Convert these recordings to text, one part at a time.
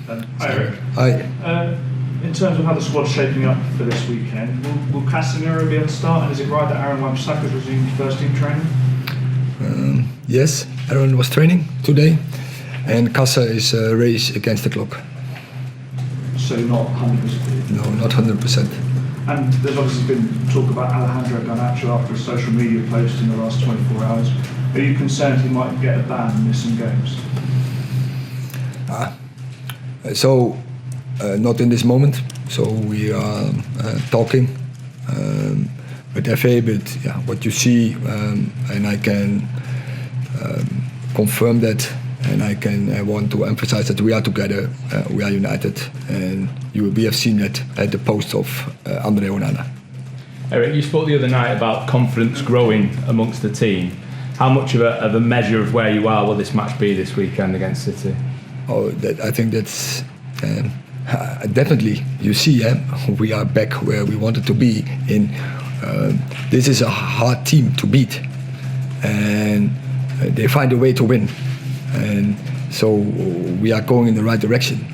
Hi Eric. Hi. In terms of how the squad's shaping up for this weekend, will Casemiro be able to start, and is it right that Aaron Wan-Bissaka's resumed first team training? Yes, Aaron was training today, and Casa is a race against the clock. So not 100%? No, not 100%. And there's obviously been talk about Alejandro Garnacho after a social media post in the last 24 hours. Are you concerned he might get a ban and miss some games? Not in this moment. So we are talking with FA, but yeah, what you see, and I can confirm that, and I want to emphasize that we are together, we are united, and we have seen that at the post of Andre Onana. Eric, you spoke the other night about confidence growing amongst the team. How much of a measure of where you are will this match be this weekend against City? I think that's definitely. You see, we are back where we wanted to be. This is a hard team to beat, and they find a way to win, and so we are going in the right direction.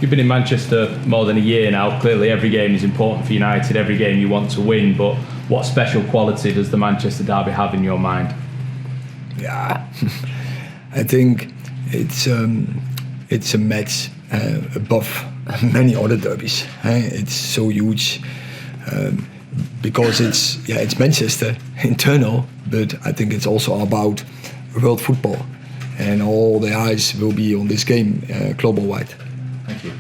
You've been in Manchester more than a year now. Clearly, every game is important for United. Every game you want to win. But what special quality does the Manchester derby have in your mind? Yeah, I think it's a match above many other derbies. It's so huge because it's Manchester internal, but I think it's also about world football, and all the eyes will be on this game global wide. Thank you.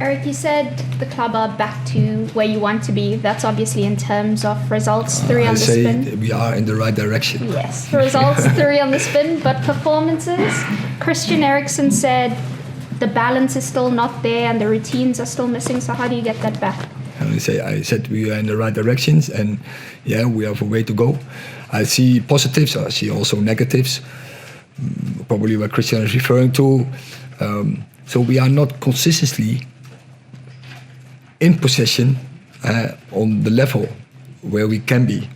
Eric, you said the club are back to where you want to be. That's obviously in terms of results, 3 on the spin. I say we are in the right direction. Yes, results 3 on the spin, but performances. Christian Eriksen said the balance is still not there and the routines are still missing. So how do you get that back? I said we are in the right directions, and yeah, we have a way to go. I see positives. I see also negatives. Probably what Christian is referring to. So we are not consistently in possession on the level where we can be,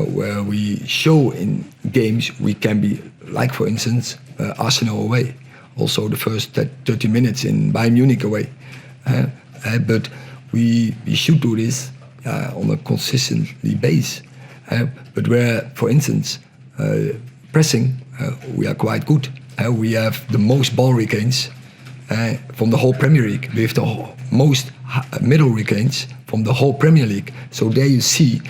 where we show in games we can be, like for instance Arsenal away, also the first 30 minutes in Bayern Munich away. But we should do this on a consistently base. But where, for instance, pressing, we are quite good. We have the most ball regains from the whole Premier League. We have the most middle regains from the whole Premier League. So there you see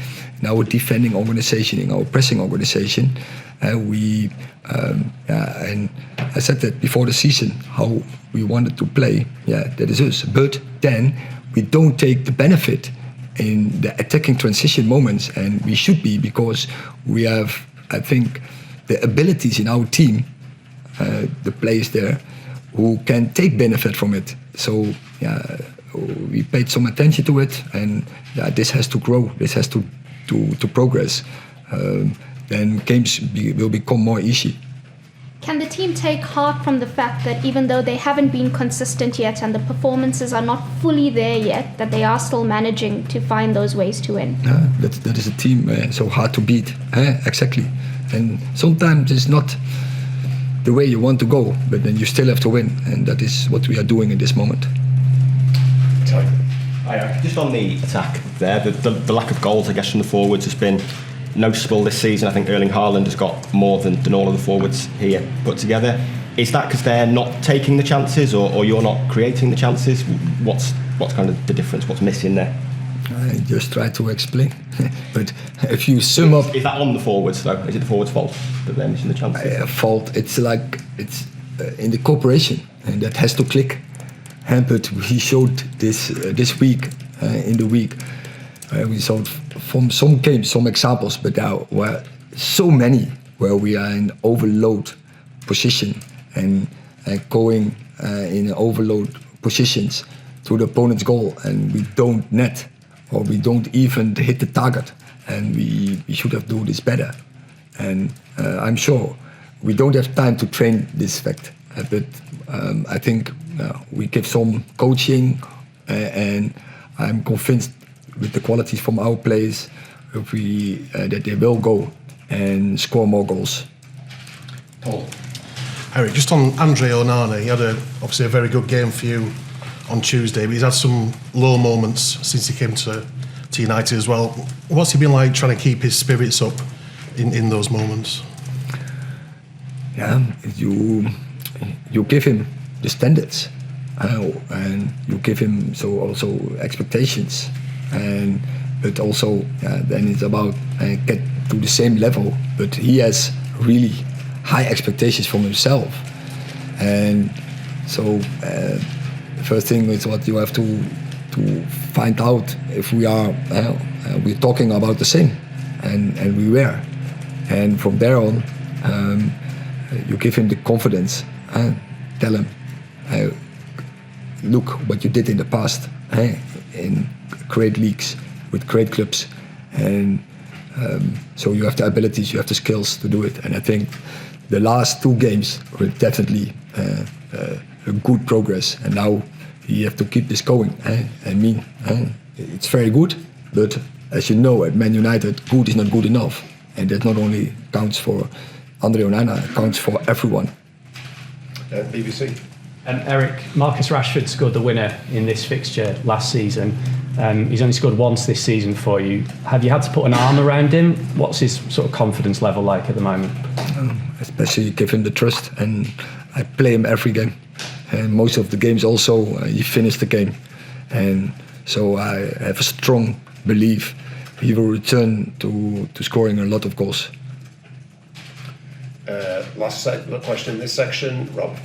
in our defending organization, in our pressing organization, and I said that before the season, how we wanted to play. Yeah, that is us. But then we don't take the benefit in the attacking transition moments, and we should be, because we have, I think, the abilities in our team, the players there, who can take benefit from it. So yeah, we paid some attention to it, and yeah, this has to grow. This has to progress. Then games will become more easy. Can the team take heart from the fact that even though they haven't been consistent yet and the performances are not fully there yet, that they are still managing to find those ways to win? That is a team so hard to beat. Exactly. And sometimes it's not the way you want to go, but then you still have to win, and that is what we are doing in this moment. Just on the attack there, the lack of goals, I guess, from the forwards has been noticeable this season. I think Erling Haaland has got more than all of the forwards here put together. Is that because they're not taking the chances, or you're not creating the chances? What's kind of the difference? What's missing there? I just try to explain. But if you sum up... Is that on the forwards, though? Is it the forwards' fault that they're missing the chances? Fault. It's like it's in the cooperation, and that has to click. But we showed this week, in the week, we saw from some games, some examples, but there were so many where we are in overload position and going in overload positions to the opponent's goal, and we don't net, or we don't even hit the target, and we should have done this better. And I'm sure we don't have time to train this fact, but I think we give some coaching, and I'm convinced with the qualities from our players, that they will go and score more goals. Paul. Eric, just on Andre Onana, he had obviously a very good game for you on Tuesday, but he's had some low moments since he came to United as well. What's he been like trying to keep his spirits up in those moments? Yeah, you give him the standards, and you give him also expectations, but also then it's about get to the same level. But he has really high expectations from himself, and so the first thing is what you have to find out if we're talking about the same, and we were, and from there on you give him the confidence and tell him, look what you did in the past in great leagues with great clubs, and so you have the abilities, you have the skills to do it. And I think the last 2 games were definitely a good progress, and now you have to keep this going. I mean, it's very good, but as you know, at Man United, good is not good enough, and that not only counts for Andre Onana, it counts for everyone. BBC. Eric, Marcus Rashford scored the winner in this fixture last season. He's only scored once this season for you. Have you had to put an arm around him? What's his sort of confidence level like at the moment? Especially give him the trust, and I play him every game. And most of the games also, he finished the game. And so I have a strong belief he will return to scoring a lot of goals. Last question in this section, Rob.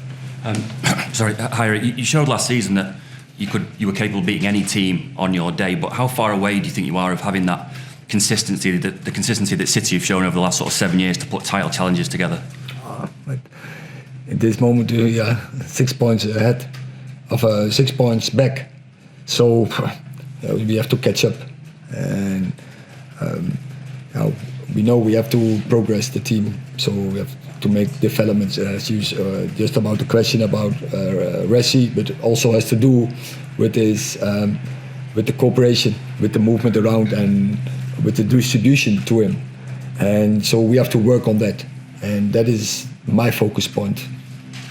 Sorry, hi, Eric. You showed last season that you were capable of beating any team on your day, but how far away do you think you are of having that consistency, the consistency that City have shown over the last sort of 7 years to put title challenges together? In this moment, we are 6 points ahead of 6 points back, so we have to catch up, and we know we have to progress the team, so we have to make developments. Just about the question about Resi, but it also has to do with his with the cooperation, with the movement around, and with the distribution to him, and so we have to work on that, and that is my focus point.